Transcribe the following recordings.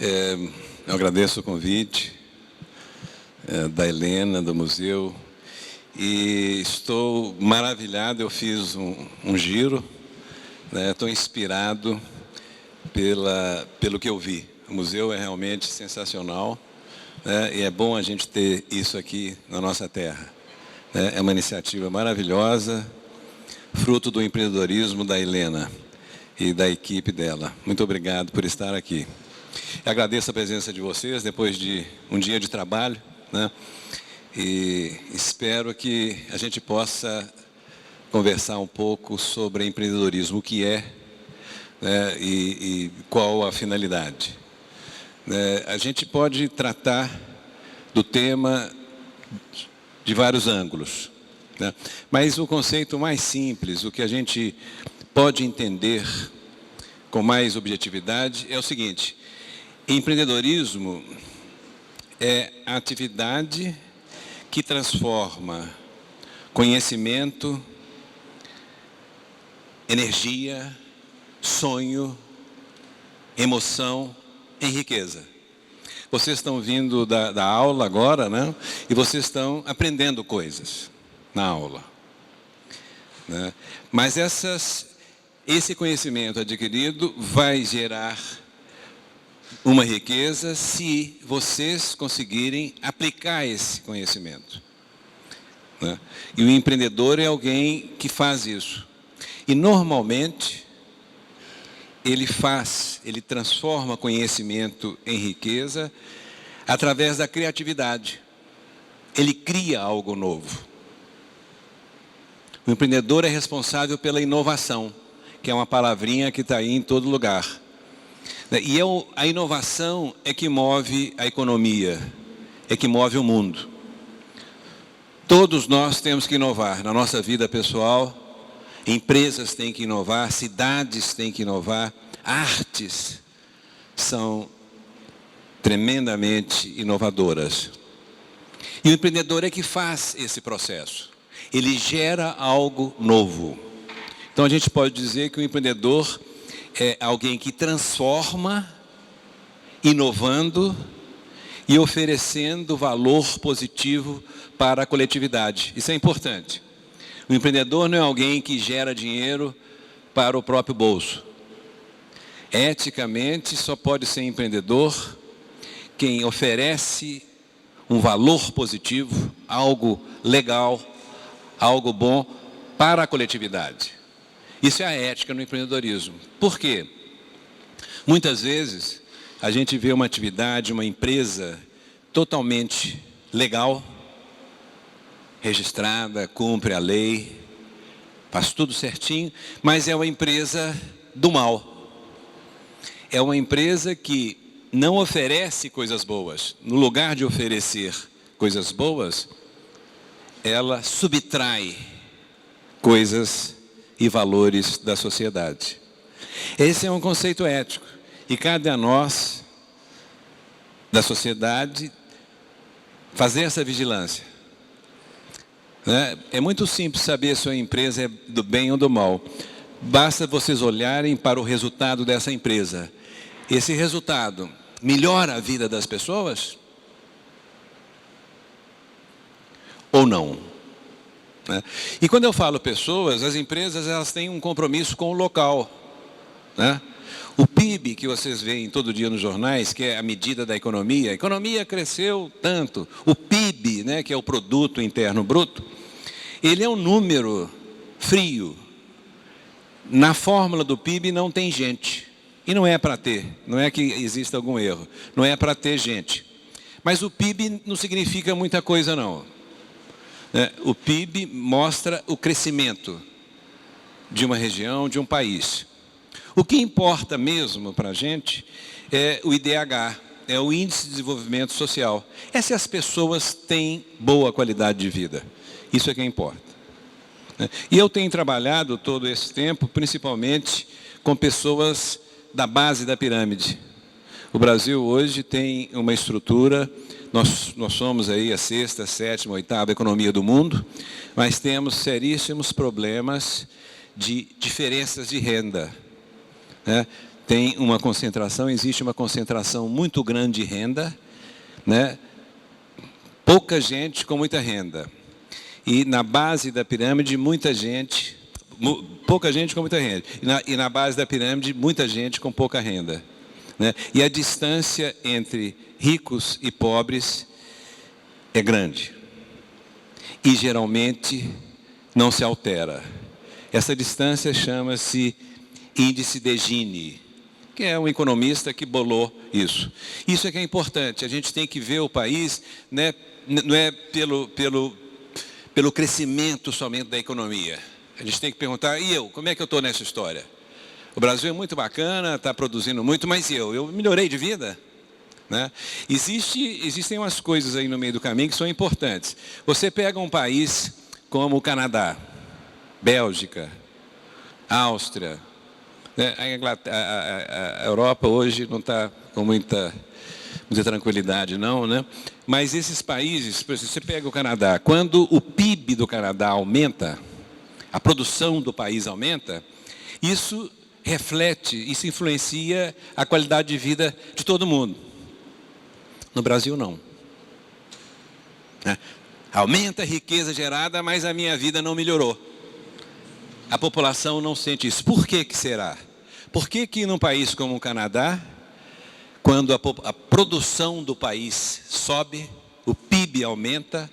Eu agradeço o convite da Helena, do museu, e estou maravilhado. Eu fiz um giro, né? Estou inspirado pelo que eu vi. O museu é realmente sensacional, né? E é bom a gente ter isso aqui na nossa terra, né? É uma iniciativa maravilhosa, fruto do empreendedorismo da Helena e da equipe dela. Muito obrigado por estar aqui. Eu agradeço a presença de vocês depois de um dia de trabalho, né? E espero que a gente possa conversar um pouco sobre empreendedorismo, o que é, né, e qual a finalidade. A gente pode tratar do tema de vários ângulos, né? Mas o conceito mais simples, o que a gente pode entender com mais objetividade é o seguinte: empreendedorismo é a atividade que transforma conhecimento, energia, sonho, emoção em riqueza. Vocês estão vindo da aula agora, né? E vocês estão aprendendo coisas na aula, né? Mas esse conhecimento adquirido vai gerar uma riqueza se vocês conseguirem aplicar esse conhecimento, né? E o empreendedor é alguém que faz isso. E normalmente ele transforma conhecimento em riqueza através da criatividade. Ele cria algo novo. O empreendedor é responsável pela inovação, que é uma palavrinha que está aí em todo lugar. E a inovação é que move a economia, é que move o mundo. Todos nós temos que inovar na nossa vida pessoal, empresas têm que inovar, cidades têm que inovar, artes são tremendamente inovadoras. E o empreendedor é que faz esse processo. Ele gera algo novo. Então a gente pode dizer que o empreendedor é alguém que transforma, inovando e oferecendo valor positivo para a coletividade. Isso é importante. O empreendedor não é alguém que gera dinheiro para o próprio bolso. Eticamente, só pode ser empreendedor quem oferece um valor positivo, algo legal, algo bom para a coletividade. Isso é a ética no empreendedorismo. Por quê? Muitas vezes a gente vê uma atividade, uma empresa totalmente legal, registrada, cumpre a lei, faz tudo certinho, mas é uma empresa do mal. É uma empresa que não oferece coisas boas. No lugar de oferecer coisas boas, ela subtrai coisas e valores da sociedade. Esse é um conceito ético. E cabe a nós, da sociedade, fazer essa vigilância, né? É muito simples saber se a empresa é do bem ou do mal. Basta vocês olharem para o resultado dessa empresa. Esse resultado melhora a vida das pessoas? Ou não? Né? E quando eu falo pessoas, as empresas elas têm um compromisso com o local, né? O PIB que vocês veem todo dia nos jornais, que é a medida da economia, a economia cresceu tanto. O PIB, né, que é o Produto Interno Bruto, ele é um número frio. Na fórmula do PIB não tem gente. E não é para ter, não é que exista algum erro, não é para ter gente. Mas o PIB não significa muita coisa não. O PIB mostra o crescimento de uma região, de um país. O que importa mesmo para a gente é o IDH, é o Índice de Desenvolvimento Social. É se as pessoas têm boa qualidade de vida. Isso é que importa. E eu tenho trabalhado todo esse tempo, principalmente com pessoas da base da pirâmide. O Brasil hoje tem uma estrutura, nós somos aí a 6ª, 7ª, 8ª economia do mundo, mas temos seríssimos problemas de diferenças de renda, né? existe uma concentração muito grande de renda, né? Pouca gente com muita renda. E na base da pirâmide, pouca gente com muita renda. E na base da pirâmide, muita gente com pouca renda, né? E a distância entre ricos e pobres é grande. E geralmente não se altera. Essa distância chama-se índice de Gini, que é um economista que bolou isso. Isso é que é importante. A gente tem que ver o país, né, não é pelo crescimento somente da economia. A gente tem que perguntar, e eu? Como é que eu estou nessa história? O Brasil é muito bacana, está produzindo muito, mas eu? Eu melhorei de vida? Né? Existem umas coisas aí no meio do caminho que são importantes. Você pega um país como o Canadá, Bélgica, Áustria, né? A Europa hoje não está com muita tranquilidade, não, né? Mas esses países, por exemplo, você pega o Canadá, quando o PIB do Canadá aumenta, a produção do país aumenta, isso influencia a qualidade de vida de todo mundo. No Brasil, não. Aumenta a riqueza gerada, mas a minha vida não melhorou. A população não sente isso. Por que será? Por que num país como o Canadá, quando a produção do país sobe, o PIB aumenta,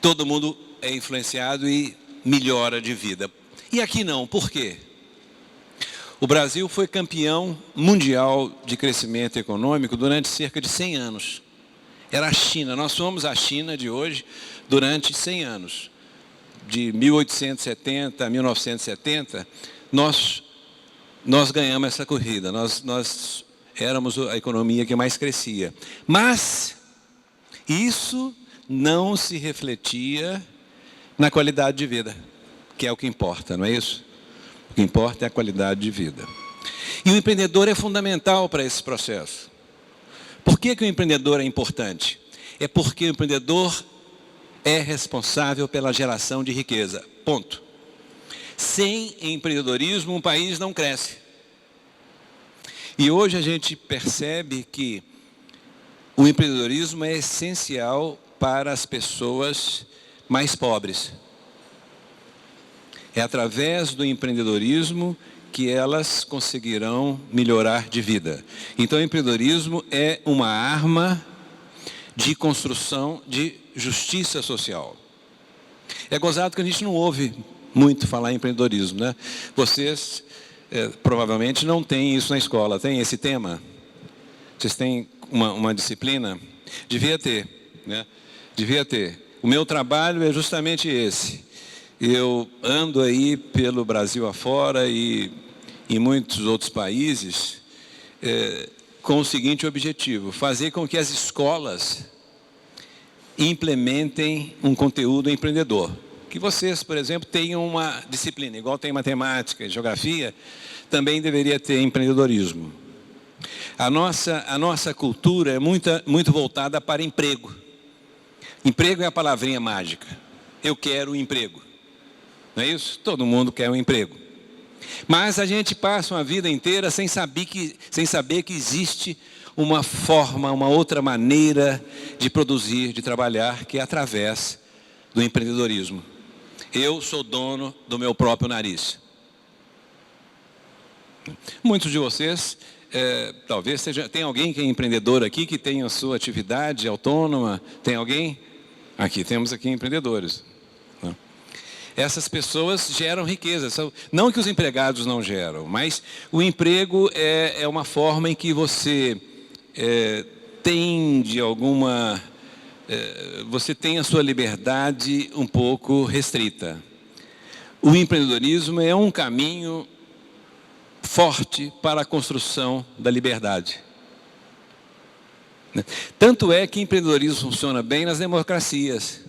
todo mundo é influenciado e melhora de vida? E aqui não, por quê? O Brasil foi campeão mundial de crescimento econômico durante cerca de 100 anos. Era a China, nós somos a China de hoje durante 100 anos. De 1870 a 1970, nós ganhamos essa corrida, nós éramos a economia que mais crescia. Mas isso não se refletia na qualidade de vida, que é o que importa, não é isso? O que importa é a qualidade de vida. E o empreendedor é fundamental para esse processo. Por que o empreendedor é importante? É porque o empreendedor é responsável pela geração de riqueza. Ponto. Sem empreendedorismo, um país não cresce. E hoje a gente percebe que o empreendedorismo é essencial para as pessoas mais pobres. É através do empreendedorismo que elas conseguirão melhorar de vida. Então, o empreendedorismo é uma arma de construção de justiça social. É gozado que a gente não ouve muito falar em empreendedorismo, né? Vocês provavelmente não têm isso na escola. Tem esse tema? Vocês têm uma disciplina? Devia ter, né? Devia ter. O meu trabalho é justamente esse. Eu ando aí pelo Brasil afora e em muitos outros países com o seguinte objetivo: fazer com que as escolas implementem um conteúdo empreendedor. Que vocês, por exemplo, tenham uma disciplina, igual tem matemática e geografia, também deveria ter empreendedorismo. A nossa cultura é muito voltada para emprego. Emprego é a palavrinha mágica. Eu quero um emprego. Não é isso? Todo mundo quer um emprego. Mas a gente passa uma vida inteira sem saber que existe uma forma, uma outra maneira de produzir, de trabalhar, que é através do empreendedorismo. Eu sou dono do meu próprio nariz. Muitos de vocês, talvez tem alguém que é empreendedor aqui, que tem a sua atividade autônoma? Tem alguém? Aqui, temos aqui empreendedores. Essas pessoas geram riqueza. Não que os empregados não geram, mas o emprego é uma forma em que você tem você tem a sua liberdade um pouco restrita. O empreendedorismo é um caminho forte para a construção da liberdade. Tanto é que empreendedorismo funciona bem nas democracias,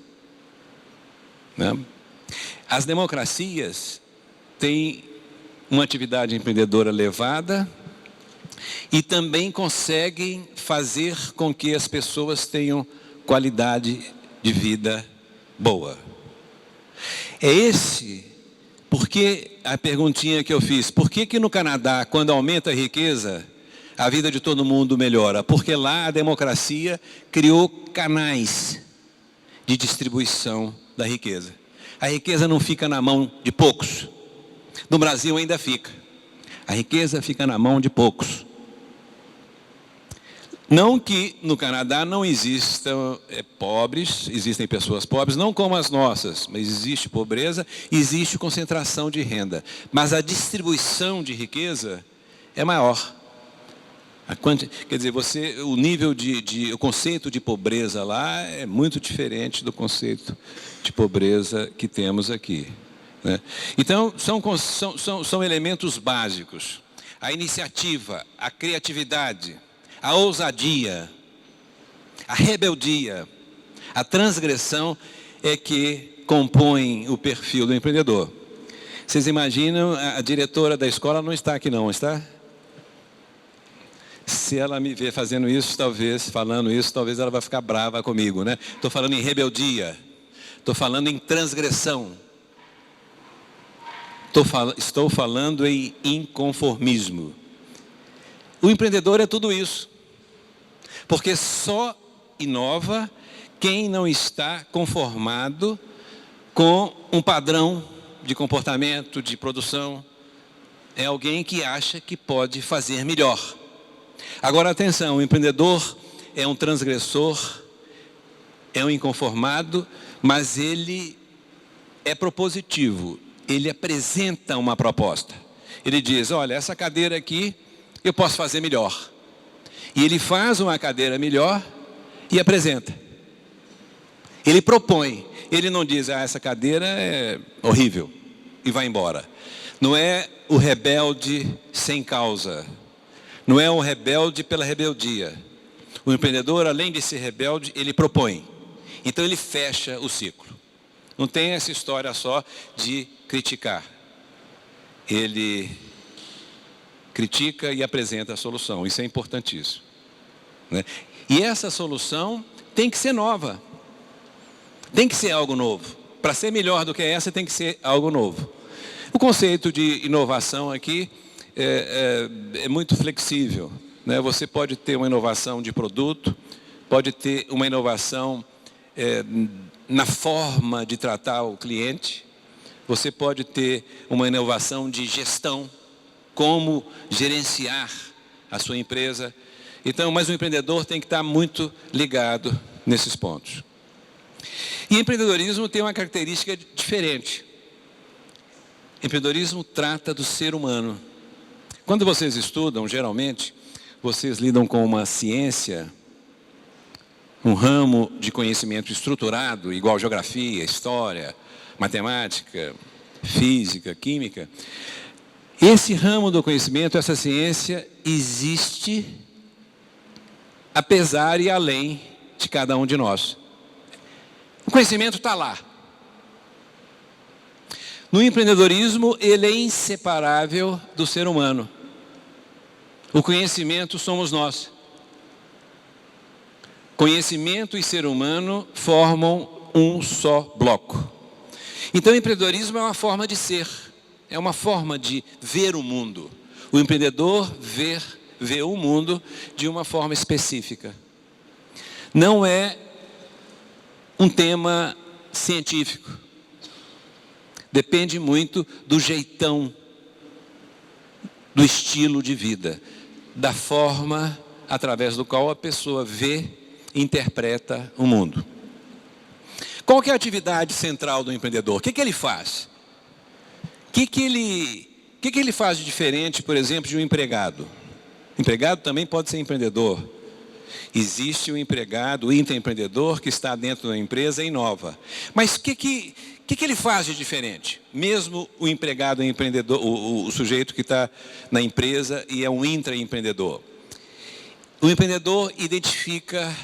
né? As democracias têm uma atividade empreendedora elevada e também conseguem fazer com que as pessoas tenham qualidade de vida boa. É esse Por que a perguntinha que eu fiz? Por que no Canadá, quando aumenta a riqueza, a vida de todo mundo melhora? Porque lá a democracia criou canais de distribuição da riqueza. A riqueza não fica na mão de poucos. No Brasil ainda fica. A riqueza fica na mão de poucos. Não que no Canadá não existam pobres, existem pessoas pobres, não como as nossas, mas existe pobreza, existe concentração de renda. Mas a distribuição de riqueza é maior. Quer dizer, o conceito de pobreza lá é muito diferente do conceito de pobreza que temos aqui, né? Então, são elementos básicos. A iniciativa, a criatividade, a ousadia, a rebeldia, a transgressão é que compõem o perfil do empreendedor. Vocês imaginam, a diretora da escola não está aqui não, está? Se ela me ver fazendo isso, falando isso, talvez ela vai ficar brava comigo, né? Estou falando em rebeldia, estou falando em transgressão, estou falando em inconformismo. O empreendedor é tudo isso, porque só inova quem não está conformado com um padrão de comportamento, de produção. É alguém que acha que pode fazer melhor. Agora, atenção, o empreendedor é um transgressor, é um inconformado, mas ele é propositivo, ele apresenta uma proposta. Ele diz, olha, essa cadeira aqui eu posso fazer melhor. E ele faz uma cadeira melhor e apresenta. Ele propõe, ele não diz, essa cadeira é horrível e vai embora. Não é o rebelde sem causa. Não é um rebelde pela rebeldia. O empreendedor, além de ser rebelde, ele propõe. Então ele fecha o ciclo. Não tem essa história só de criticar. Ele critica e apresenta a solução. Isso é importantíssimo, né? E essa solução tem que ser nova. Tem que ser algo novo. Para ser melhor do que essa, tem que ser algo novo. O conceito de inovação aqui é muito flexível, né? Você pode ter uma inovação de produto, pode ter uma inovação na forma de tratar o cliente, você pode ter uma inovação de gestão, como gerenciar a sua empresa. Então, mas o empreendedor tem que estar muito ligado nesses pontos. E empreendedorismo tem uma característica diferente. Empreendedorismo trata do ser humano. Quando vocês estudam, geralmente, vocês lidam com uma ciência, um ramo de conhecimento estruturado, igual geografia, história, matemática, física, química. Esse ramo do conhecimento, essa ciência, existe apesar e além de cada um de nós. O conhecimento está lá. No empreendedorismo, ele é inseparável do ser humano. O conhecimento somos nós. Conhecimento e ser humano formam um só bloco. Então, o empreendedorismo é uma forma de ser, é uma forma de ver o mundo. O empreendedor vê o mundo de uma forma específica. Não é um tema científico. Depende muito do jeitão, do estilo de vida, da forma através do qual a pessoa vê e interpreta o mundo. Qual que é a atividade central do empreendedor? O que ele faz? O que ele faz de diferente, por exemplo, de um empregado? Empregado também pode ser empreendedor. Existe o empregado, o intraempreendedor, que está dentro da empresa e inova. Mas o que ele faz de diferente? Mesmo o empregado é empreendedor, o sujeito que está na empresa e é um intraempreendedor. O empreendedor identifica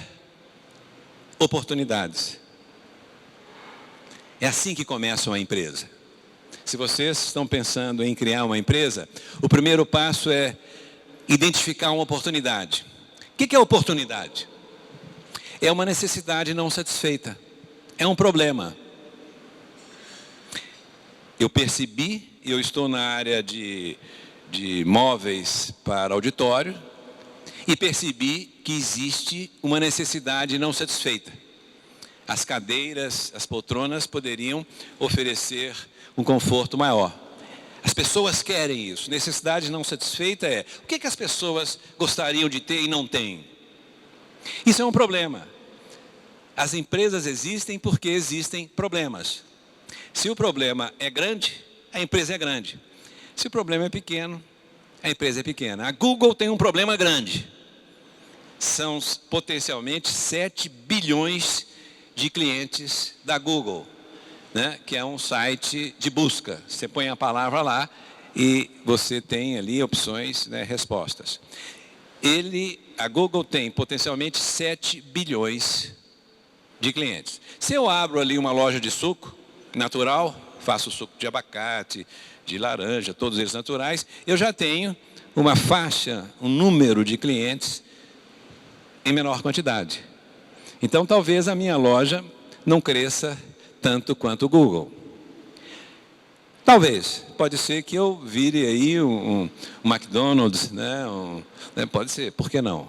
oportunidades. É assim que começa uma empresa. Se vocês estão pensando em criar uma empresa, o primeiro passo é identificar uma oportunidade. O que é oportunidade? É uma necessidade não satisfeita. É um problema. eu percebi, eu estou na área de móveis para auditório, e percebi que existe uma necessidade não satisfeita. As cadeiras, as poltronas poderiam oferecer um conforto maior. As pessoas querem isso. Necessidade não satisfeita é o que as pessoas gostariam de ter e não têm. Isso é um problema. As empresas existem porque existem problemas. Se o problema é grande, a empresa é grande. Se o problema é pequeno, a empresa é pequena. A Google tem um problema grande. São potencialmente 7 bilhões de clientes da Google, né? Que é um site de busca. Você põe a palavra lá e você tem ali opções, né, respostas. A Google tem potencialmente 7 bilhões de clientes. Se eu abro ali uma loja de suco natural, faço suco de abacate, de laranja, todos eles naturais, eu já tenho uma faixa, um número de clientes em menor quantidade. Então, talvez a minha loja não cresça tanto quanto o Google. Talvez. Pode ser que eu vire aí um McDonald's, né? Pode ser, por que não?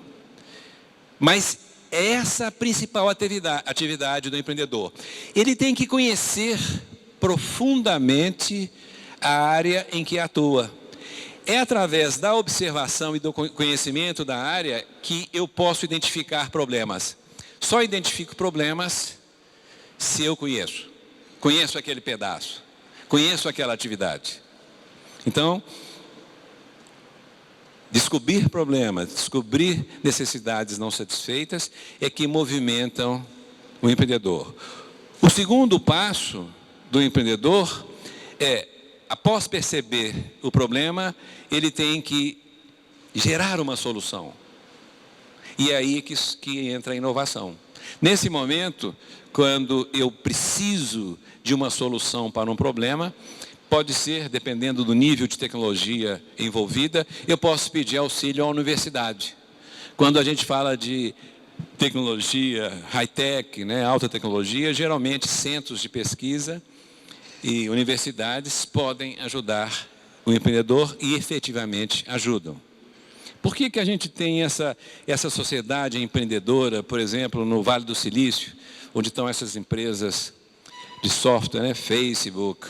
Mas essa é a principal atividade do empreendedor. Ele tem que conhecer profundamente a área em que atua. É através da observação e do conhecimento da área que eu posso identificar problemas. Só identifico problemas se eu conheço. Conheço aquele pedaço. Conheço aquela atividade. Então, descobrir problemas, descobrir necessidades não satisfeitas é que movimentam o empreendedor. O segundo passo do empreendedor é, após perceber o problema, ele tem que gerar uma solução. E é aí que entra a inovação. Nesse momento, quando eu preciso de uma solução para um problema, pode ser, dependendo do nível de tecnologia envolvida, eu posso pedir auxílio à universidade. Quando a gente fala de tecnologia high-tech, né, alta tecnologia, geralmente centros de pesquisa e universidades podem ajudar o empreendedor e efetivamente ajudam. Por que a gente tem essa sociedade empreendedora, por exemplo, no Vale do Silício, onde estão essas empresas de software, né? Facebook,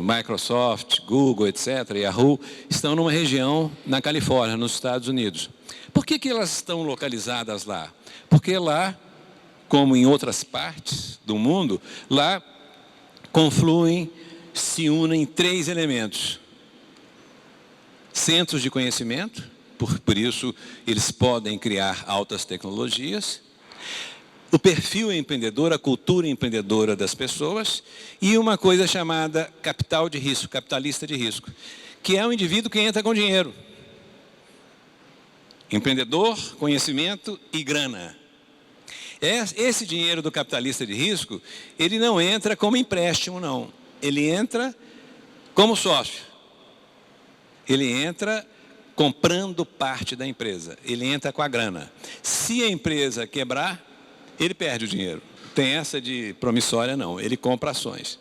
Microsoft, Google, etc., Yahoo, estão numa região na Califórnia, nos Estados Unidos. Por que elas estão localizadas lá? Porque lá, como em outras partes do mundo, lá confluem, se unem 3 elementos. Centros de conhecimento, por isso eles podem criar altas tecnologias. O perfil empreendedor, a cultura empreendedora das pessoas. E uma coisa chamada capital de risco, capitalista de risco, que é um indivíduo que entra com dinheiro. Empreendedor, conhecimento e grana. Esse dinheiro do capitalista de risco, ele não entra como empréstimo, não. Ele entra como sócio. Ele entra comprando parte da empresa. Ele entra com a grana. Se a empresa quebrar, ele perde o dinheiro. Tem essa de promissória, não. Ele compra ações.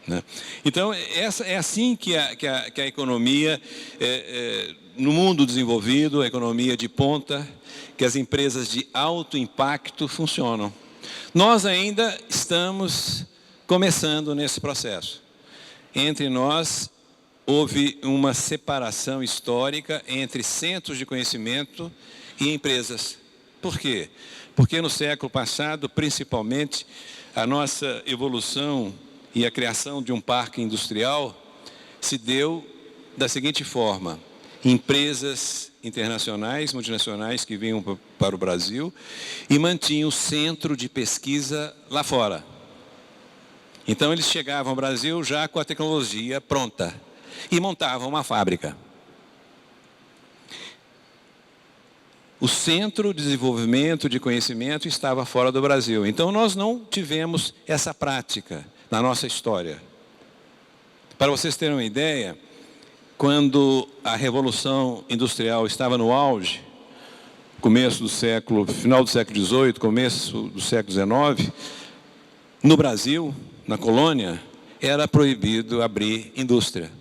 Né? Então, é assim que a economia, no mundo desenvolvido, a economia de ponta, que as empresas de alto impacto funcionam. Nós ainda estamos começando nesse processo. Entre nós, houve uma separação histórica entre centros de conhecimento e empresas. Por quê? Porque no século passado, principalmente, a nossa evolução e a criação de um parque industrial se deu da seguinte forma: empresas internacionais, multinacionais que vinham para o Brasil e mantinham o centro de pesquisa lá fora. Então eles chegavam ao Brasil já com a tecnologia pronta e montavam uma fábrica. O centro de desenvolvimento de conhecimento estava fora do Brasil. Então nós não tivemos essa prática na nossa história. Para vocês terem uma ideia, quando a Revolução Industrial estava no auge, final do século XVIII, começo do século XIX, no Brasil, na colônia, era proibido abrir indústria.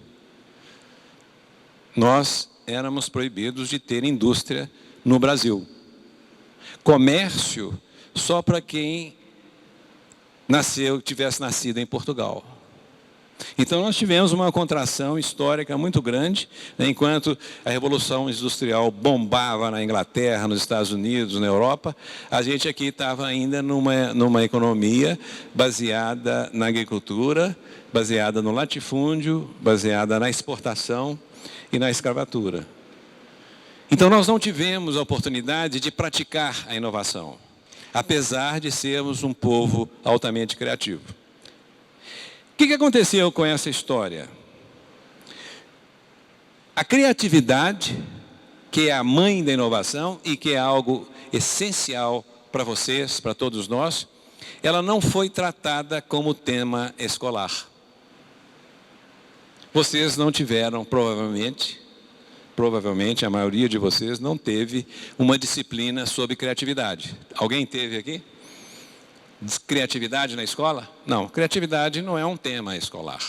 Nós éramos proibidos de ter indústria no Brasil. Comércio só para quem tivesse nascido em Portugal. Então nós tivemos uma contração histórica muito grande, né, enquanto a Revolução Industrial bombava na Inglaterra, nos Estados Unidos, na Europa, a gente aqui estava ainda numa economia baseada na agricultura, baseada no latifúndio, baseada na exportação e na escravatura. Então nós não tivemos a oportunidade de praticar a inovação, apesar de sermos um povo altamente criativo. O que aconteceu com essa história? A criatividade, que é a mãe da inovação e que é algo essencial para vocês, para todos nós, ela não foi tratada como tema escolar. Vocês não tiveram, provavelmente a maioria de vocês não teve uma disciplina sobre criatividade. Alguém teve aqui? Criatividade na escola? Não, criatividade não é um tema escolar.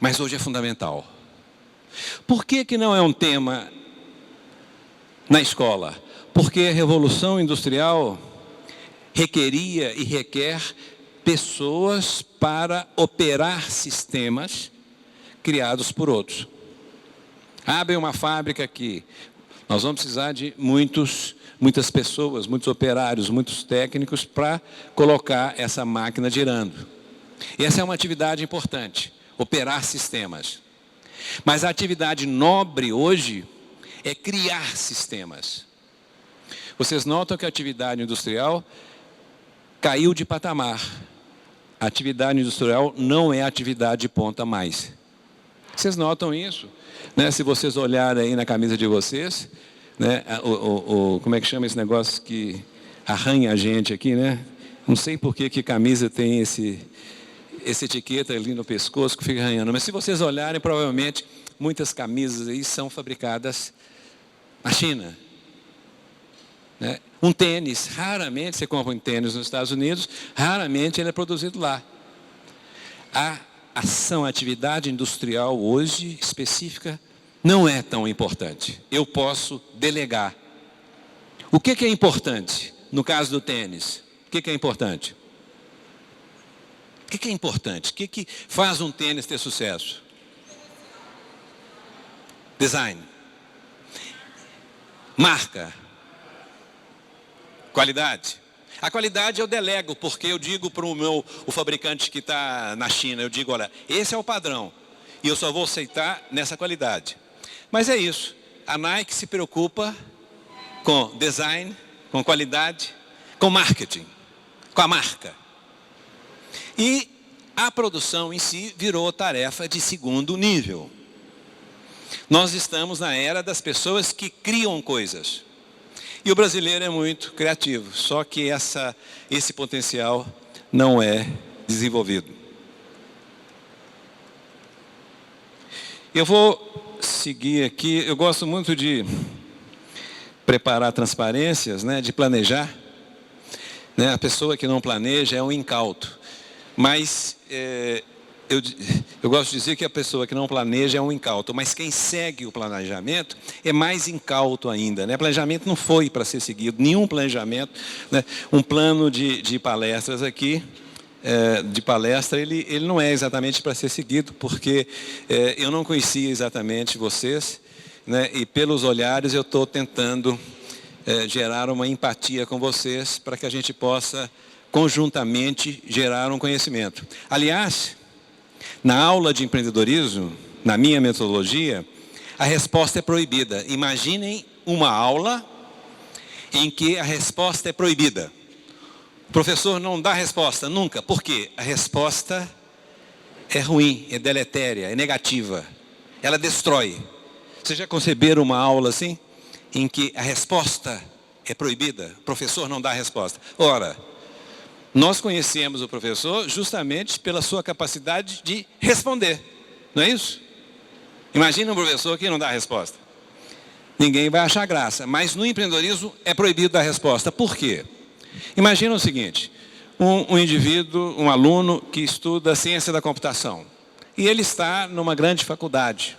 Mas hoje é fundamental. Por que não é um tema na escola? Porque a Revolução Industrial requeria e requer pessoas para operar sistemas criados por outros. Abre uma fábrica aqui. Nós vamos precisar de muitas pessoas, muitos operários, muitos técnicos para colocar essa máquina girando. Essa é uma atividade importante, operar sistemas. Mas a atividade nobre hoje é criar sistemas. Vocês notam que a atividade industrial caiu de patamar. A atividade industrial não é atividade de ponta mais. Vocês notam isso? Né? Se vocês olharem aí na camisa de vocês, né? Como é que chama esse negócio que arranha a gente aqui, né? Não sei por que camisa tem essa etiqueta ali no pescoço que fica arranhando. Mas se vocês olharem, provavelmente, muitas camisas aí são fabricadas na China. Né? Um tênis, raramente você compra um tênis nos Estados Unidos, raramente ele é produzido lá. A atividade industrial hoje, específica, não é tão importante. Eu posso delegar. O que é importante no caso do tênis? O que é importante? O que é importante? O que faz um tênis ter sucesso? Design. Marca. Qualidade. A qualidade eu delego, porque eu digo para o fabricante que está na China, eu digo, olha, esse é o padrão, e eu só vou aceitar nessa qualidade. Mas é isso, a Nike se preocupa com design, com qualidade, com marketing, com a marca. E a produção em si virou tarefa de segundo nível. Nós estamos na era das pessoas que criam coisas. E o brasileiro é muito criativo, só que esse potencial não é desenvolvido. Eu vou seguir aqui, eu gosto muito de preparar transparências, né, de planejar. Né, a pessoa que não planeja é um incauto. Mas eu gosto de dizer que a pessoa que não planeja é um incauto, mas quem segue o planejamento é mais incauto ainda. Né? Planejamento não foi para ser seguido, nenhum planejamento. Né? Um plano de palestras aqui, de palestra, ele não é exatamente para ser seguido, porque eu não conhecia exatamente vocês, né? E pelos olhares eu estou tentando gerar uma empatia com vocês, para que a gente possa conjuntamente gerar um conhecimento. Aliás, na aula de empreendedorismo, na minha metodologia, a resposta é proibida. Imaginem uma aula em que a resposta é proibida. O professor não dá resposta nunca. Por quê? A resposta é ruim, é deletéria, é negativa. Ela destrói. Vocês já conceberam uma aula assim? Em que a resposta é proibida? O professor não dá a resposta. Ora, nós conhecemos o professor justamente pela sua capacidade de responder. Não é isso? Imagina um professor que não dá a resposta. Ninguém vai achar graça. Mas no empreendedorismo é proibido dar resposta. Por quê? Imagina o seguinte. um indivíduo, um aluno que estuda ciência da computação. E ele está numa grande faculdade.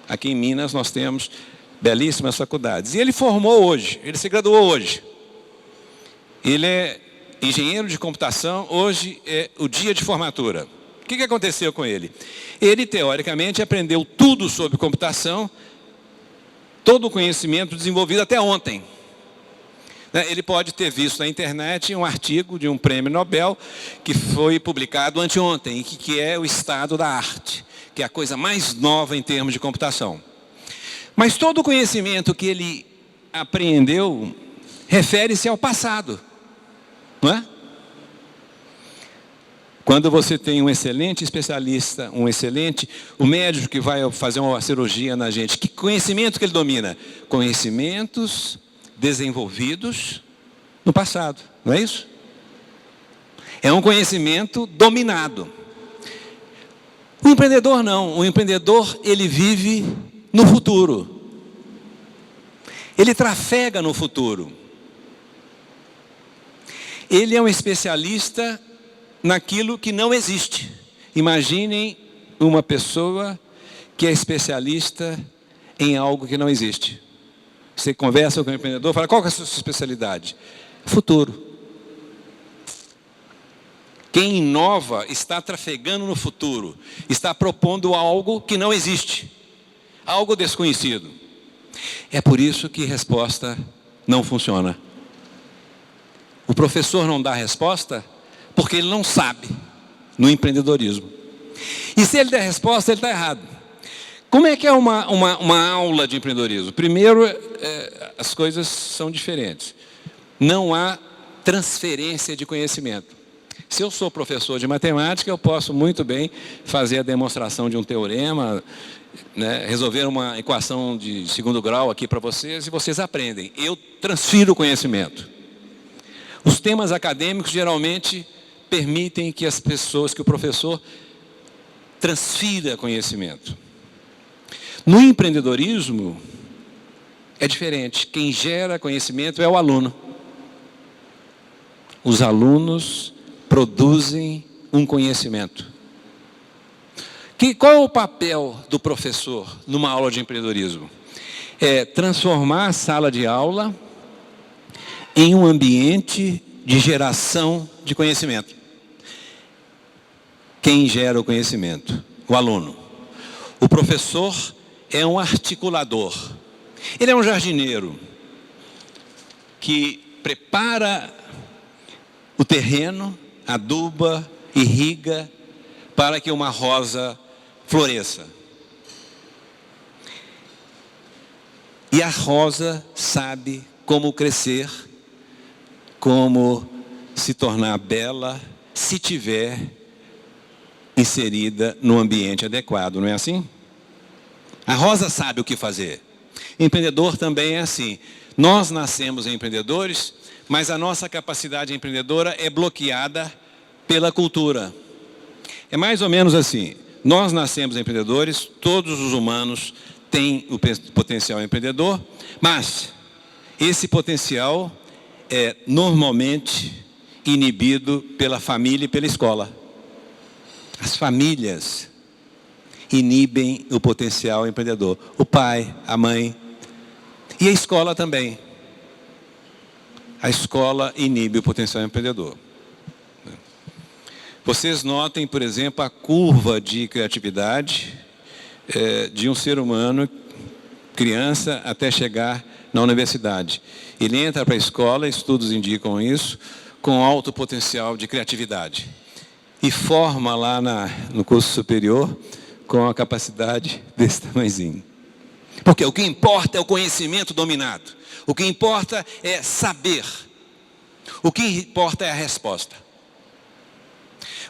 Aqui em Minas nós temos belíssimas faculdades. E ele formou hoje, ele se graduou hoje. Ele é engenheiro de computação, hoje é o dia de formatura. O que aconteceu com ele? Ele, teoricamente, aprendeu tudo sobre computação, todo o conhecimento desenvolvido até ontem. Ele pode ter visto na internet um artigo de um prêmio Nobel que foi publicado anteontem, que é o estado da arte, que é a coisa mais nova em termos de computação. Mas todo o conhecimento que ele apreendeu refere-se ao passado, não é? Quando você tem um excelente especialista, o médico que vai fazer uma cirurgia na gente, que conhecimento que ele domina? Conhecimentos desenvolvidos no passado, não é isso? É um conhecimento dominado. O empreendedor não. O empreendedor, ele vive no futuro. Ele trafega no futuro. Ele é um especialista naquilo que não existe. Imaginem uma pessoa que é especialista em algo que não existe. Você conversa com o empreendedor, fala, qual que é a sua especialidade? Futuro. Quem inova está trafegando no futuro, está propondo algo que não existe, algo desconhecido. É por isso que resposta não funciona. O professor não dá resposta porque ele não sabe no empreendedorismo. E se ele der resposta, ele está errado. Como é que é uma aula de empreendedorismo? Primeiro, as coisas são diferentes. Não há transferência de conhecimento. Se eu sou professor de matemática, eu posso muito bem fazer a demonstração de um teorema, né, resolver uma equação de segundo grau aqui para vocês, e vocês aprendem. Eu transfiro o conhecimento. Os temas acadêmicos geralmente permitem que as pessoas, que o professor transfira conhecimento. No empreendedorismo, é diferente. Quem gera conhecimento é o aluno. Os alunos produzem um conhecimento. Qual é o papel do professor numa aula de empreendedorismo? É transformar a sala de aula em um ambiente de geração de conhecimento. Quem gera o conhecimento? O aluno. O professor é um articulador. Ele é um jardineiro que prepara o terreno, aduba, irriga, para que uma rosa floresça. E a rosa sabe como crescer, como se tornar bela, se tiver inserida no ambiente adequado, não é assim? A rosa sabe o que fazer. Empreendedor também é assim. Nós nascemos empreendedores, mas a nossa capacidade empreendedora é bloqueada pela cultura. É mais ou menos assim. Nós nascemos empreendedores, todos os humanos têm o potencial empreendedor, mas esse potencial é normalmente inibido pela família e pela escola. As famílias inibem o potencial empreendedor. O pai, a mãe e a escola também. A escola inibe o potencial empreendedor. Vocês notem, por exemplo, a curva de criatividade de um ser humano, criança, até chegar na universidade. Ele entra para a escola, estudos indicam isso, com alto potencial de criatividade. E forma lá no curso superior com a capacidade desse tamanhozinho. Porque o que importa é o conhecimento dominado. O que importa é saber. O que importa é a resposta.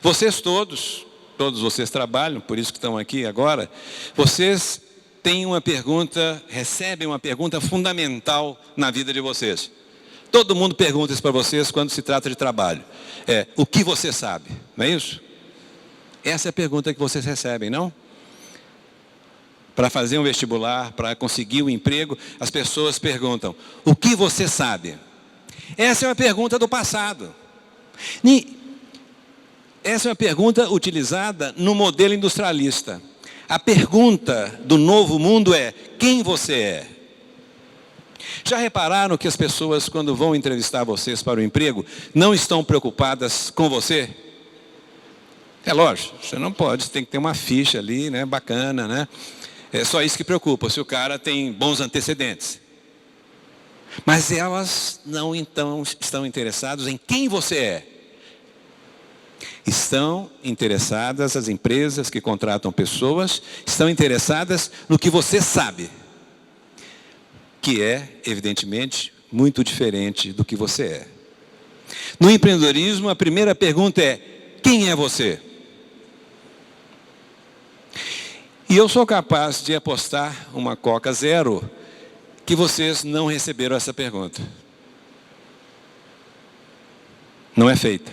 Vocês todos vocês trabalham, por isso que estão aqui agora, vocês têm uma pergunta, recebem uma pergunta fundamental na vida de vocês. Todo mundo pergunta isso para vocês quando se trata de trabalho. O que você sabe, não é isso? Essa é a pergunta que vocês recebem, não? Para fazer um vestibular, para conseguir um emprego, as pessoas perguntam, o que você sabe? Essa é uma pergunta do passado. Essa é uma pergunta utilizada no modelo industrialista. A pergunta do novo mundo é: quem você é? Já repararam que as pessoas, quando vão entrevistar vocês para o emprego, não estão preocupadas com você? É lógico, você não pode, você tem que ter uma ficha ali, né, bacana, né? É só isso que preocupa, se o cara tem bons antecedentes. Mas elas não então estão interessadas em quem você é. Estão interessadas, as empresas que contratam pessoas, estão interessadas no que você sabe. Que é, evidentemente, muito diferente do que você é. No empreendedorismo, a primeira pergunta é: quem é você? E eu sou capaz de apostar uma Coca Zero que vocês não receberam essa pergunta. Não é feita.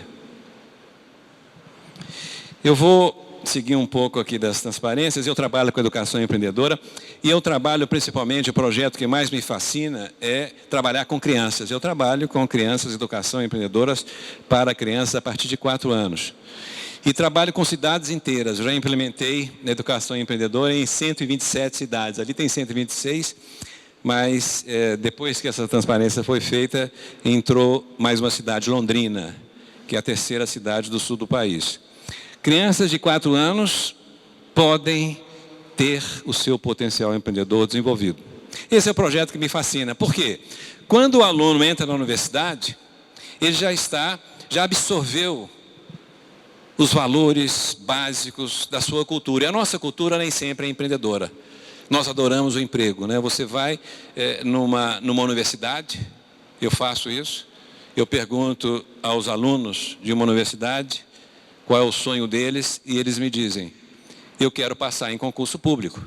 Eu vou seguir um pouco aqui das transparências. Eu trabalho com educação empreendedora e eu trabalho principalmente, o projeto que mais me fascina é trabalhar com crianças. Eu trabalho com crianças, educação empreendedoras para crianças a partir de 4 anos. E trabalho com cidades inteiras. Eu já implementei na educação empreendedora em 127 cidades. Ali tem 126, mas depois que essa transparência foi feita, entrou mais uma cidade, Londrina, que é a terceira cidade do sul do país. Crianças de 4 anos podem ter o seu potencial empreendedor desenvolvido. Esse é o projeto que me fascina. Por quê? Quando o aluno entra na universidade, ele já absorveu os valores básicos da sua cultura. E a nossa cultura nem sempre é empreendedora. Nós adoramos o emprego, né? Você vai numa universidade, eu faço isso, eu pergunto aos alunos de uma universidade qual é o sonho deles e eles me dizem: eu quero passar em concurso público.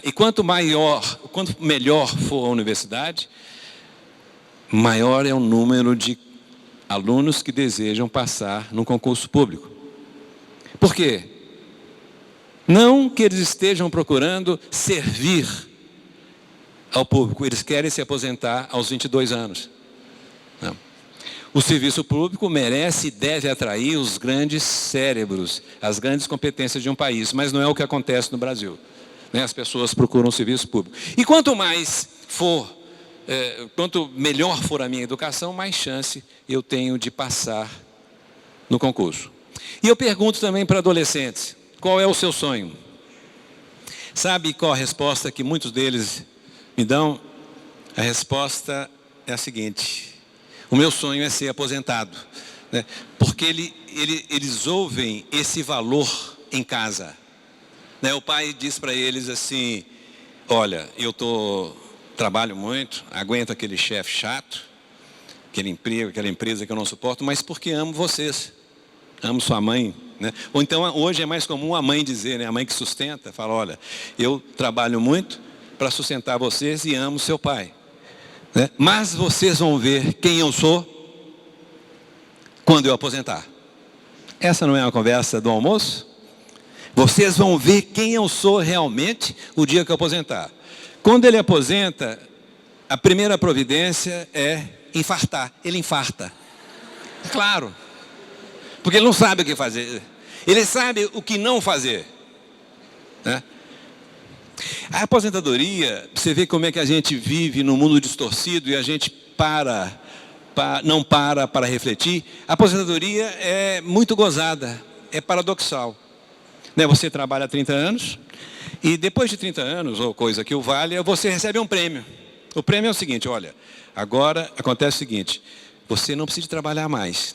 E quanto melhor for a universidade, maior é o número de alunos que desejam passar no concurso público. Por quê? Não que eles estejam procurando servir ao público, eles querem se aposentar aos 22 anos. Não. O serviço público merece e deve atrair os grandes cérebros, as grandes competências de um país, mas não é o que acontece no Brasil. As pessoas procuram o serviço público. E quanto melhor for a minha educação, mais chance eu tenho de passar no concurso. E eu pergunto também para adolescentes: qual é o seu sonho? Sabe qual a resposta que muitos deles me dão? A resposta é a seguinte: o meu sonho é ser aposentado. Porque eles ouvem esse valor em casa. O pai diz para eles assim: olha, trabalho muito, aguento aquele chefe chato, aquele emprego, aquela empresa que eu não suporto, mas porque amo vocês, amo sua mãe. Ou então, hoje é mais comum a mãe dizer, a mãe que sustenta, fala: olha, eu trabalho muito para sustentar vocês e amo seu pai. Mas vocês vão ver quem eu sou quando eu aposentar. Essa não é uma conversa do almoço? Vocês vão ver quem eu sou realmente o dia que eu aposentar. Quando ele aposenta, a primeira providência é infartar. Ele infarta. Claro. Porque ele não sabe o que fazer. Ele sabe o que não fazer. A aposentadoria, você vê como é que a gente vive num mundo distorcido e a gente não para refletir. A aposentadoria é muito gozada, é paradoxal. Você trabalha há 30 anos e depois de 30 anos, ou coisa que o valha, você recebe um prêmio. O prêmio é o seguinte: olha, agora acontece o seguinte, você não precisa trabalhar mais.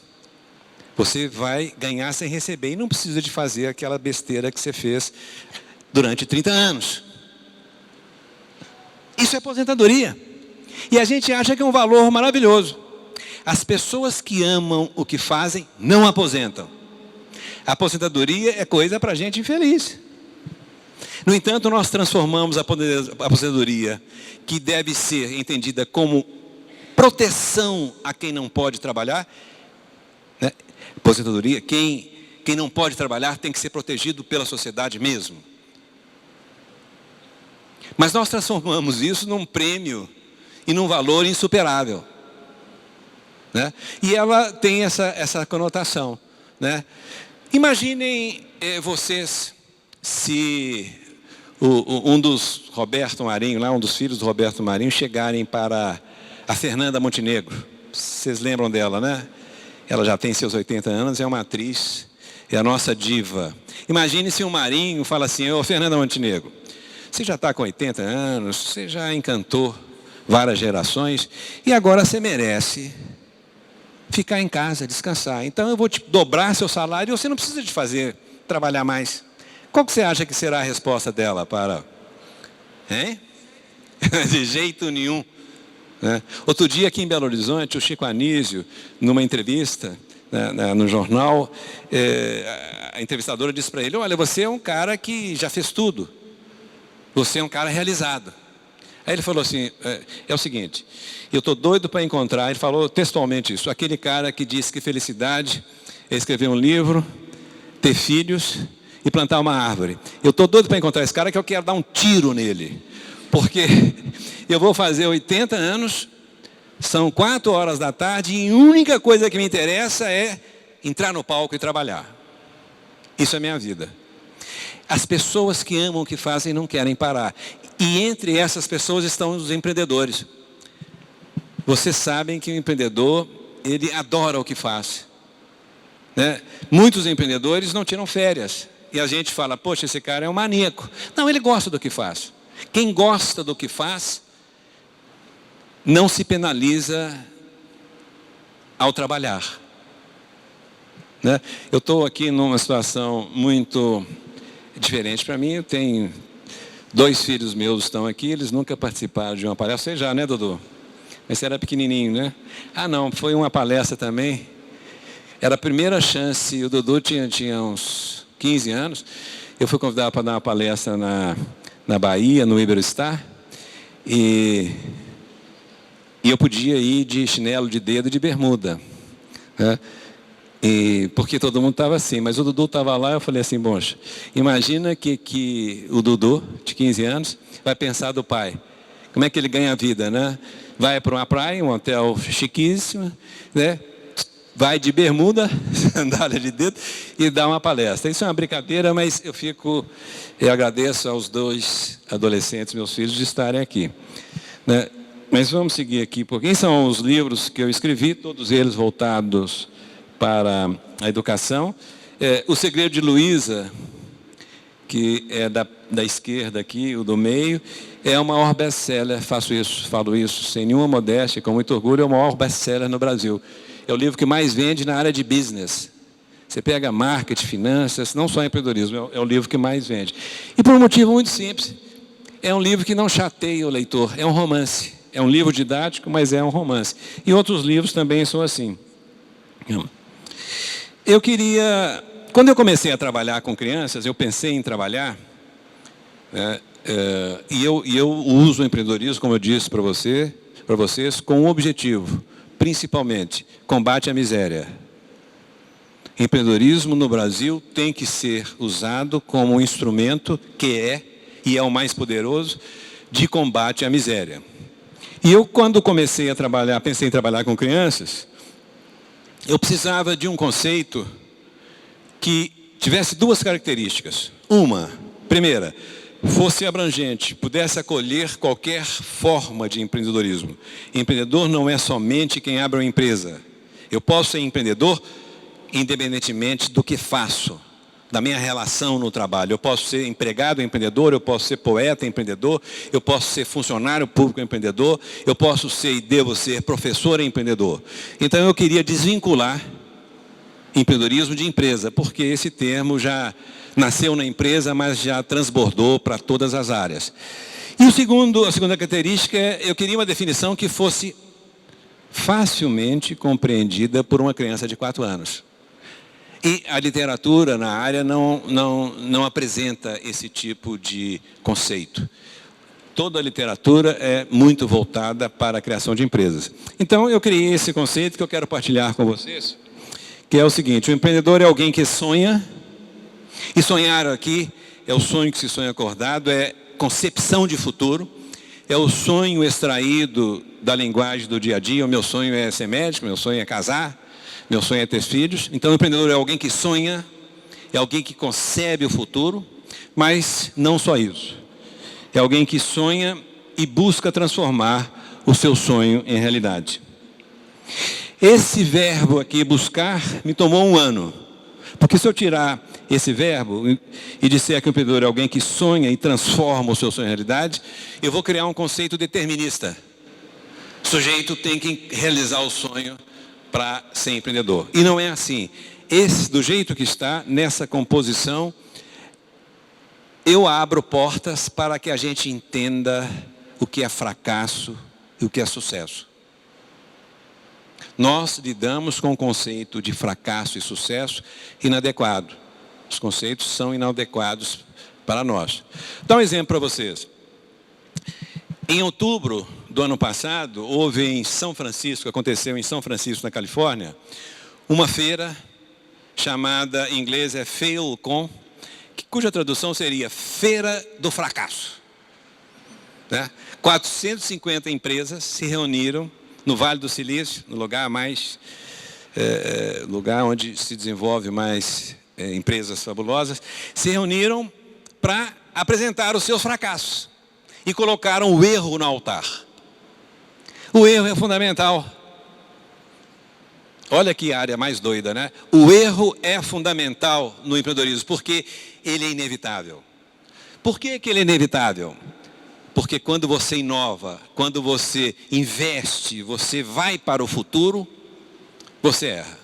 Você vai ganhar sem receber e não precisa de fazer aquela besteira que você fez durante 30 anos. Isso é aposentadoria. E a gente acha que é um valor maravilhoso. As pessoas que amam o que fazem não aposentam. A aposentadoria é coisa para gente infeliz. No entanto, nós transformamos a aposentadoria, que deve ser entendida como proteção a quem não pode trabalhar. Aposentadoria, quem não pode trabalhar tem que ser protegido pela sociedade mesmo. Mas nós transformamos isso num prêmio e num valor insuperável. né? E ela tem essa conotação, né? Imaginem vocês se um dos Roberto Marinho, lá, um dos filhos do Roberto Marinho, chegarem para a Fernanda Montenegro. Vocês lembram dela, né? Ela já tem seus 80 anos, é uma atriz, é a nossa diva. Imagine se o Marinho fala assim: ô Fernanda Montenegro, você já está com 80 anos, você já encantou várias gerações, e agora você merece ficar em casa, descansar. Então eu vou te dobrar seu salário e você não precisa de trabalhar mais. Qual que você acha que será a resposta dela para... Hein? De jeito nenhum. Né? Outro dia aqui em Belo Horizonte, o Chico Anísio, numa entrevista, né, no jornal, a entrevistadora disse para ele: olha, você é um cara que já fez tudo. Você é um cara realizado. Aí ele falou assim: é o seguinte, eu estou doido para encontrar, ele falou textualmente isso, aquele cara que disse que felicidade é escrever um livro, ter filhos e plantar uma árvore. Eu estou doido para encontrar esse cara, que eu quero dar um tiro nele. Porque eu vou fazer 80 anos, são 4 horas da tarde, e a única coisa que me interessa é entrar no palco e trabalhar. Isso é a minha vida. As pessoas que amam o que fazem não querem parar. E entre essas pessoas estão os empreendedores. Vocês sabem que o empreendedor, ele adora o que faz, né? Muitos empreendedores não tiram férias. E a gente fala: poxa, esse cara é um maníaco. Não, ele gosta do que faz. Quem gosta do que faz, não se penaliza ao trabalhar, né? Eu estou aqui numa situação muito diferente para mim. Eu tenho 2 filhos meus estão aqui, eles nunca participaram de uma palestra. Você já, né, Dudu? Mas você era pequenininho, né? Ah, não, foi uma palestra também. Era a primeira chance, o Dudu tinha uns 15 anos. Eu fui convidado para dar uma palestra na Bahia, no Iberostar. E eu podia ir de chinelo de dedo e de bermuda, né? Porque todo mundo estava assim, mas o Dudu estava lá. Eu falei assim: bom, imagina que o Dudu, de 15 anos, vai pensar do pai. Como é que ele ganha a vida, né? Vai para uma praia, um hotel chiquíssimo, né? Vai de bermuda, sandália de dedo, e dá uma palestra. Isso é uma brincadeira, mas eu agradeço aos 2 adolescentes, meus filhos, de estarem aqui, né? Mas vamos seguir aqui, porque quem são os livros que eu escrevi, todos eles voltados para a educação. O Segredo de Luísa, que é da esquerda aqui, o do meio, é o maior best-seller. Falo isso sem nenhuma modéstia, com muito orgulho, é o maior best-seller no Brasil. É o livro que mais vende na área de business. Você pega marketing, finanças, não só empreendedorismo, é o livro que mais vende. E por um motivo muito simples: é um livro que não chateia o leitor, é um romance. É um livro didático, mas é um romance. E outros livros também são assim. Quando eu comecei a trabalhar com crianças, eu pensei em trabalhar, né, e eu uso o empreendedorismo, como eu disse para vocês, com um objetivo, principalmente: combate à miséria. Empreendedorismo no Brasil tem que ser usado como um instrumento e é o mais poderoso, de combate à miséria. E eu, quando comecei a trabalhar, pensei em trabalhar com crianças, eu precisava de um conceito que tivesse 2 características. Primeira, fosse abrangente, pudesse acolher qualquer forma de empreendedorismo. Empreendedor não é somente quem abre uma empresa. Eu posso ser empreendedor independentemente do que faço, da minha relação no trabalho. Eu posso ser empregado empreendedor, eu posso ser poeta empreendedor, eu posso ser funcionário público empreendedor, eu posso ser e devo ser professor empreendedor. Então eu queria desvincular empreendedorismo de empresa, porque esse termo já nasceu na empresa, mas já transbordou para todas as áreas. E a segunda característica eu queria uma definição que fosse facilmente compreendida por uma criança de 4 anos. E a literatura na área não apresenta esse tipo de conceito. Toda a literatura é muito voltada para a criação de empresas. Então eu criei esse conceito que eu quero partilhar com vocês, que é o seguinte: o empreendedor é alguém que sonha, e sonhar aqui é o sonho que se sonha acordado, é concepção de futuro, é o sonho extraído da linguagem do dia a dia. O meu sonho é ser médico, meu sonho é casar, meu sonho é ter filhos. Então, o empreendedor é alguém que sonha, é alguém que concebe o futuro, mas não só isso. É alguém que sonha e busca transformar o seu sonho em realidade. Esse verbo aqui, buscar, me tomou 1 ano. Porque se eu tirar esse verbo e disser que o empreendedor é alguém que sonha e transforma o seu sonho em realidade, eu vou criar um conceito determinista. O sujeito tem que realizar o sonho para ser empreendedor. E não é assim. Esse, do jeito que está, nessa composição, eu abro portas para que a gente entenda o que é fracasso e o que é sucesso. Nós lidamos com o conceito de fracasso e sucesso inadequado. Os conceitos são inadequados para nós. Vou dar um exemplo para vocês. Em outubro do ano passado, houve em São Francisco, aconteceu em São Francisco, na Califórnia, uma feira chamada, em inglês é FailCon, cuja tradução seria Feira do Fracasso. 450 empresas se reuniram no Vale do Silício, no lugar onde se desenvolve mais empresas fabulosas, se reuniram para apresentar os seus fracassos e colocaram o erro no altar. O erro é fundamental. Olha que área mais doida, né? O erro é fundamental no empreendedorismo, porque ele é inevitável. Por que ele é inevitável? Porque quando você inova, quando você investe, você vai para o futuro, você erra.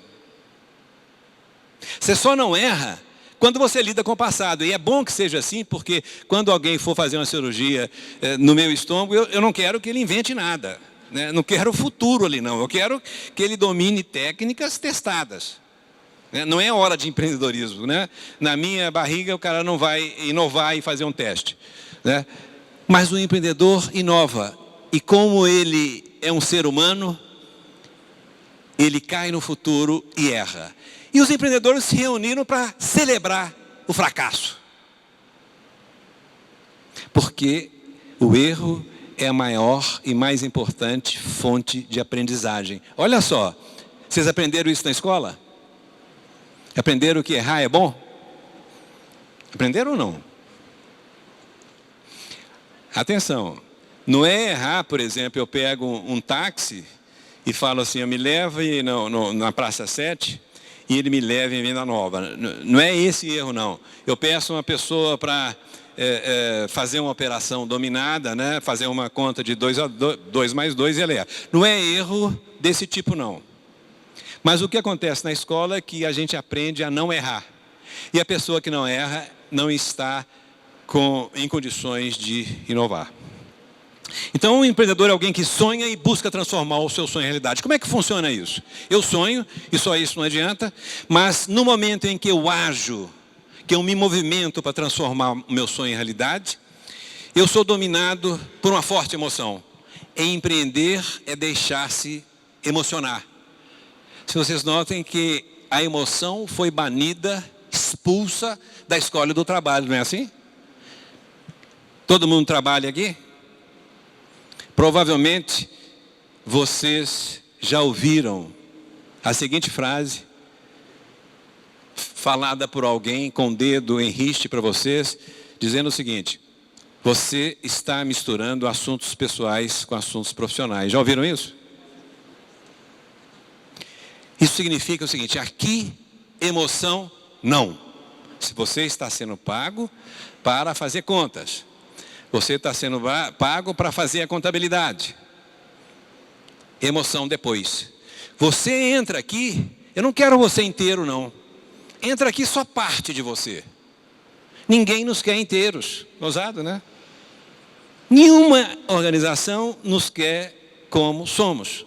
Você só não erra quando você lida com o passado. E é bom que seja assim, porque quando alguém for fazer uma cirurgia no meu estômago, eu não quero que ele invente nada. Né? Não quero o futuro ali, não. Eu quero que ele domine técnicas testadas. Não é hora de empreendedorismo. Né? Na minha barriga, o cara não vai inovar e fazer um teste. Né? Mas o empreendedor inova. E como ele é um ser humano, ele cai no futuro e erra. E os empreendedores se reuniram para celebrar o fracasso. Porque o erro é a maior e mais importante fonte de aprendizagem. Olha só, vocês aprenderam isso na escola? Aprenderam que errar é bom? Aprenderam ou não? Atenção, não é errar, por exemplo, eu pego um táxi e falo assim, eu me levo na Praça 7 e ele me leva em Venda Nova. Não é esse erro, não. Eu peço uma pessoa para fazer uma operação dominada, né? Fazer uma conta de 2 mais 2 e ele erra. Não é erro desse tipo, não. Mas o que acontece na escola é que a gente aprende a não errar. E a pessoa que não erra não está em condições de inovar. Então, o empreendedor é alguém que sonha e busca transformar o seu sonho em realidade. Como é que funciona isso? Eu sonho, e só isso não adianta, mas no momento em que eu ajo, que eu me movimento para transformar o meu sonho em realidade, eu sou dominado por uma forte emoção. Empreender é deixar-se emocionar. Se vocês notem que a emoção foi banida, expulsa da escola do trabalho, não é assim? Todo mundo trabalha aqui? Provavelmente, vocês já ouviram a seguinte frase, falada por alguém com o dedo em riste para vocês, dizendo o seguinte, você está misturando assuntos pessoais com assuntos profissionais. Já ouviram isso? Isso significa o seguinte, aqui, emoção, não. Se você está sendo pago para fazer contas, você está sendo pago para fazer a contabilidade. Emoção depois. Você entra aqui, eu não quero você inteiro, não. Entra aqui só parte de você. Ninguém nos quer inteiros. Ousado, né? Nenhuma organização nos quer como somos.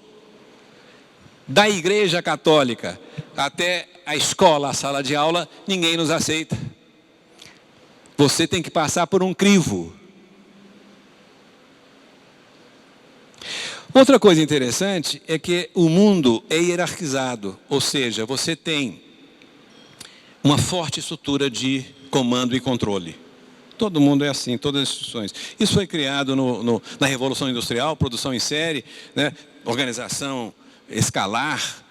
Da igreja católica até a escola, a sala de aula, ninguém nos aceita. Você tem que passar por um crivo. Outra coisa interessante é que o mundo é hierarquizado, ou seja, você tem uma forte estrutura de comando e controle. Todo mundo é assim, todas as instituições. Isso foi criado na Revolução Industrial, produção em série, né? Organização escalar,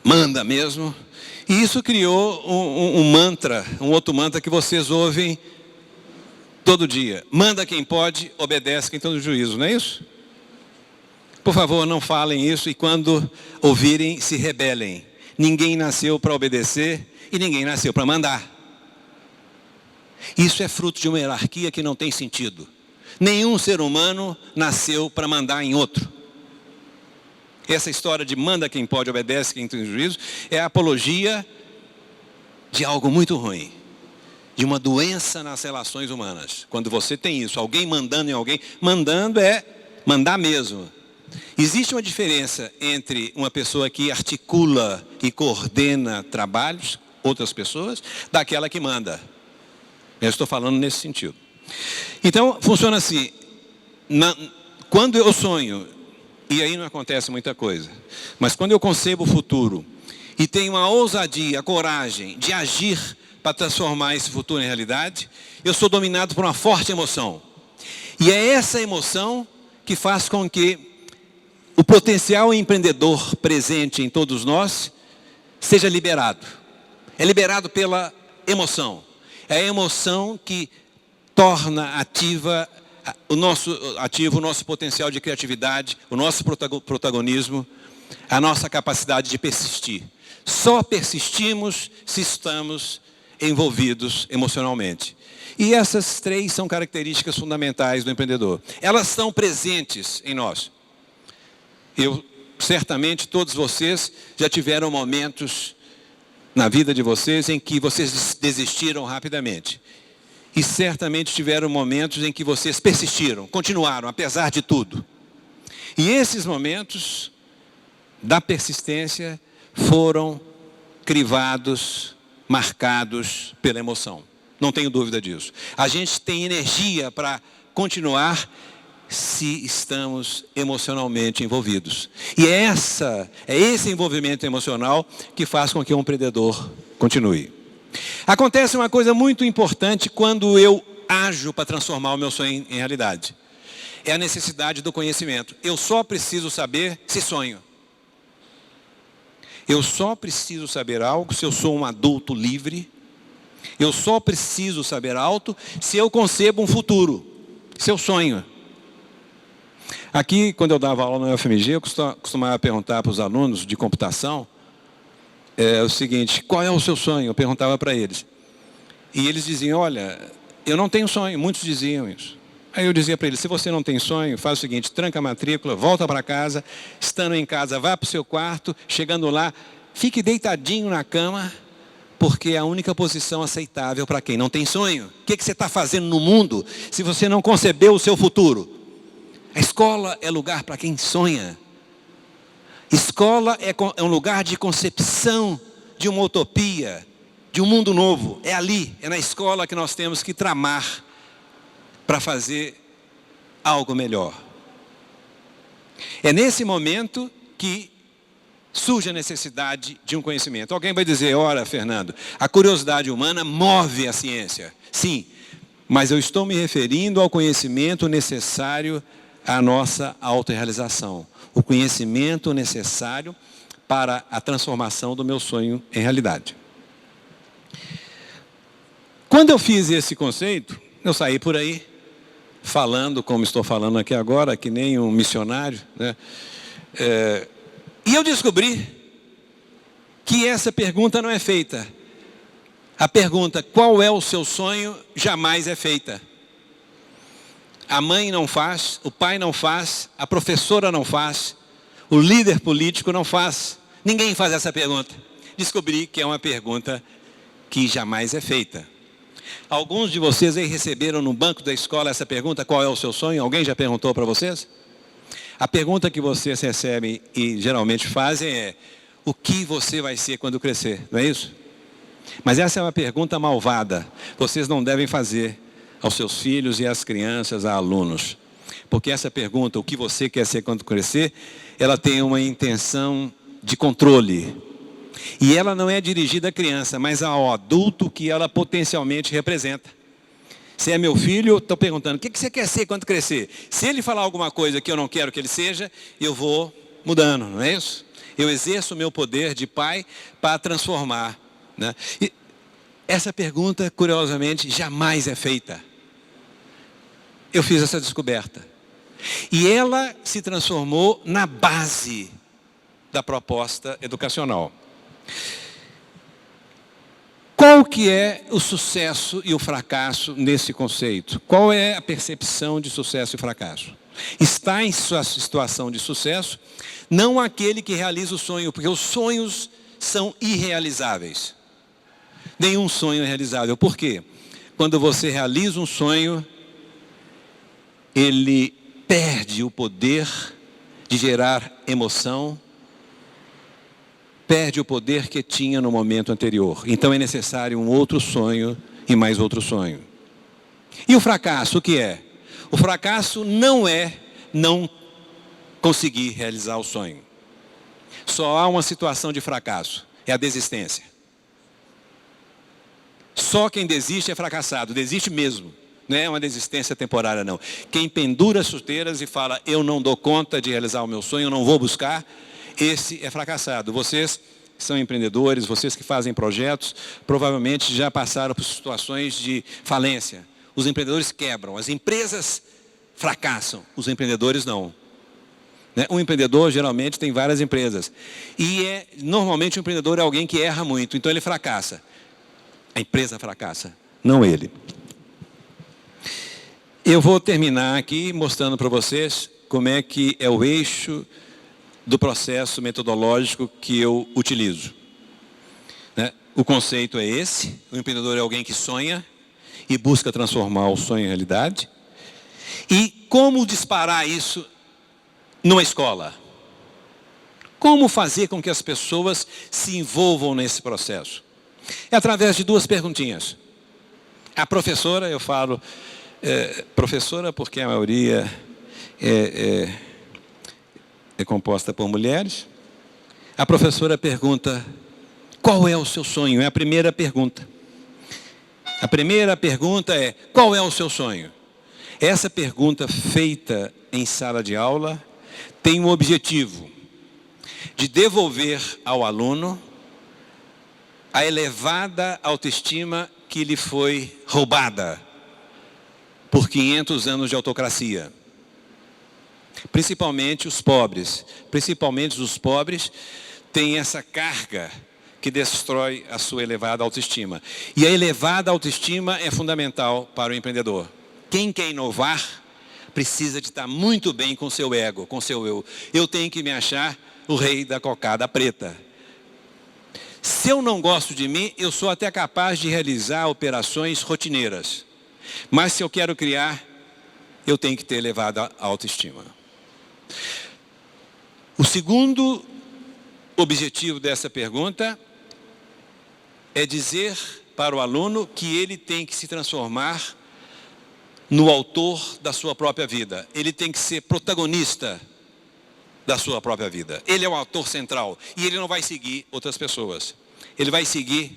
manda mesmo. E isso criou um mantra, um outro mantra que vocês ouvem todo dia. Manda quem pode, obedece quem tem o juízo, não é isso? Por favor, não falem isso e quando ouvirem, se rebelem. Ninguém nasceu para obedecer e ninguém nasceu para mandar. Isso é fruto de uma hierarquia que não tem sentido. Nenhum ser humano nasceu para mandar em outro. Essa história de manda quem pode, obedece quem tem juízo, é a apologia de algo muito ruim. De uma doença nas relações humanas. Quando você tem isso, alguém mandando em alguém, mandando é mandar mesmo. Existe uma diferença entre uma pessoa que articula e coordena trabalhos, outras pessoas, daquela que manda. Eu estou falando nesse sentido. Então, funciona assim. Quando eu sonho, e aí não acontece muita coisa, mas quando eu concebo o futuro e tenho a ousadia, a coragem de agir para transformar esse futuro em realidade, eu sou dominado por uma forte emoção. E é essa emoção que faz com que o potencial empreendedor presente em todos nós seja liberado. É liberado pela emoção. É a emoção que torna o nosso potencial de criatividade, o nosso protagonismo, a nossa capacidade de persistir. Só persistimos se estamos envolvidos emocionalmente. E essas três são características fundamentais do empreendedor. Elas estão presentes em nós. Certamente todos vocês já tiveram momentos na vida de vocês em que vocês desistiram rapidamente. E certamente tiveram momentos em que vocês persistiram, continuaram, apesar de tudo. E esses momentos da persistência foram crivados, marcados pela emoção. Não tenho dúvida disso. A gente tem energia para continuar se estamos emocionalmente envolvidos. E é esse envolvimento emocional que faz com que um empreendedor continue. Acontece uma coisa muito importante quando eu ajo para transformar o meu sonho em realidade. É a necessidade do conhecimento. Eu só preciso saber se sonho. Eu só preciso saber algo se eu sou um adulto livre. Eu só preciso saber algo se eu concebo um futuro, se eu sonho. Aqui, quando eu dava aula no UFMG, eu costumava perguntar para os alunos de computação o seguinte: qual é o seu sonho? Eu perguntava para eles. E eles diziam: olha, eu não tenho sonho. Muitos diziam isso. Aí eu dizia para eles: se você não tem sonho, faz o seguinte, tranca a matrícula, volta para casa, estando em casa, vá para o seu quarto, chegando lá, fique deitadinho na cama, porque é a única posição aceitável para quem não tem sonho. O que você está fazendo no mundo se você não concebeu o seu futuro? A escola é lugar para quem sonha. Escola é um lugar de concepção de uma utopia, de um mundo novo. É ali, é na escola que nós temos que tramar para fazer algo melhor. É nesse momento que surge a necessidade de um conhecimento. Alguém vai dizer: ora, Fernando, a curiosidade humana move a ciência. Sim, mas eu estou me referindo ao conhecimento necessário à nossa autorrealização. O conhecimento necessário para a transformação do meu sonho em realidade. Quando eu fiz esse conceito, eu saí por aí, falando como estou falando aqui agora, que nem um missionário, né? E eu descobri que essa pergunta não é feita. A pergunta, qual é o seu sonho, jamais é feita. A mãe não faz, o pai não faz, a professora não faz, o líder político não faz. Ninguém faz essa pergunta. Descobri que é uma pergunta que jamais é feita. Alguns de vocês aí receberam no banco da escola essa pergunta: qual é o seu sonho? Alguém já perguntou para vocês? A pergunta que vocês recebem e geralmente fazem é: o que você vai ser quando crescer? Não é isso? Mas essa é uma pergunta malvada. Vocês não devem fazer aos seus filhos e às crianças, a alunos. Porque essa pergunta, o que você quer ser quando crescer, ela tem uma intenção de controle. E ela não é dirigida à criança, mas ao adulto que ela potencialmente representa. Se é meu filho, estou perguntando, o que você quer ser quando crescer? Se ele falar alguma coisa que eu não quero que ele seja, eu vou mudando, não é isso? Eu exerço o meu poder de pai para transformar, né? E essa pergunta, curiosamente, jamais é feita. Eu fiz essa descoberta. E ela se transformou na base da proposta educacional. Qual que é o sucesso e o fracasso nesse conceito? Qual é a percepção de sucesso e fracasso? Está em sua situação de sucesso, não aquele que realiza o sonho, porque os sonhos são irrealizáveis. Nenhum sonho é realizável. Por quê? Quando você realiza um sonho, ele perde o poder de gerar emoção, perde o poder que tinha no momento anterior. Então é necessário um outro sonho e mais outro sonho. E o fracasso, o que é? O fracasso não é não conseguir realizar o sonho. Só há uma situação de fracasso, é a desistência. Só quem desiste é fracassado, desiste mesmo. Não é uma desistência temporária, não. Quem pendura as chuteiras e fala, eu não dou conta de realizar o meu sonho, eu não vou buscar, esse é fracassado. Vocês que são empreendedores, vocês que fazem projetos, provavelmente já passaram por situações de falência. Os empreendedores quebram, as empresas fracassam, os empreendedores não. Né? Um empreendedor geralmente tem várias empresas. E normalmente o empreendedor é alguém que erra muito, então ele fracassa. A empresa fracassa, não ele. Eu vou terminar aqui mostrando para vocês como é que é o eixo do processo metodológico que eu utilizo. Né? O conceito é esse, o empreendedor é alguém que sonha e busca transformar o sonho em realidade. E como disparar isso numa escola? Como fazer com que as pessoas se envolvam nesse processo? É através de duas perguntinhas. A professora, eu falo, professora porque a maioria é composta por mulheres. A professora pergunta, qual é o seu sonho? É a primeira pergunta. A primeira pergunta é, qual é o seu sonho? Essa pergunta feita em sala de aula tem um objetivo de devolver ao aluno a elevada autoestima que lhe foi roubada por 500 anos de autocracia. Principalmente os pobres. Principalmente os pobres têm essa carga que destrói a sua elevada autoestima. E a elevada autoestima é fundamental para o empreendedor. Quem quer inovar precisa de estar muito bem com seu ego, com seu eu. Eu tenho que me achar o rei da cocada preta. Se eu não gosto de mim, eu sou até capaz de realizar operações rotineiras. Mas se eu quero criar, eu tenho que ter elevada autoestima. O segundo objetivo dessa pergunta é dizer para o aluno que ele tem que se transformar no autor da sua própria vida. Ele tem que ser protagonista da sua própria vida. Ele é o autor central e ele não vai seguir outras pessoas. Ele vai seguir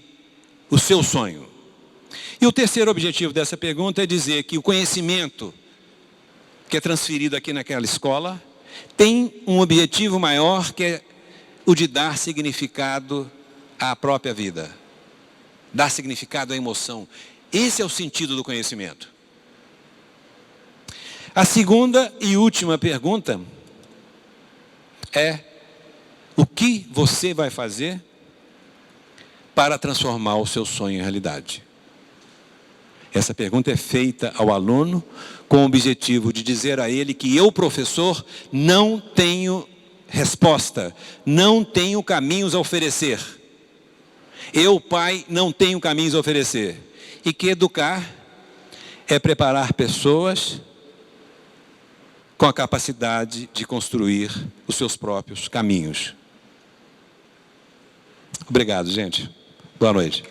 o seu sonho. E o terceiro objetivo dessa pergunta é dizer que o conhecimento que é transferido aqui naquela escola tem um objetivo maior, que é o de dar significado à própria vida. Dar significado à emoção. Esse é o sentido do conhecimento. A segunda e última pergunta é: o que você vai fazer para transformar o seu sonho em realidade? Essa pergunta é feita ao aluno com o objetivo de dizer a ele que eu, professor, não tenho resposta, não tenho caminhos a oferecer. Eu, pai, não tenho caminhos a oferecer. E que educar é preparar pessoas com a capacidade de construir os seus próprios caminhos. Obrigado, gente. Boa noite.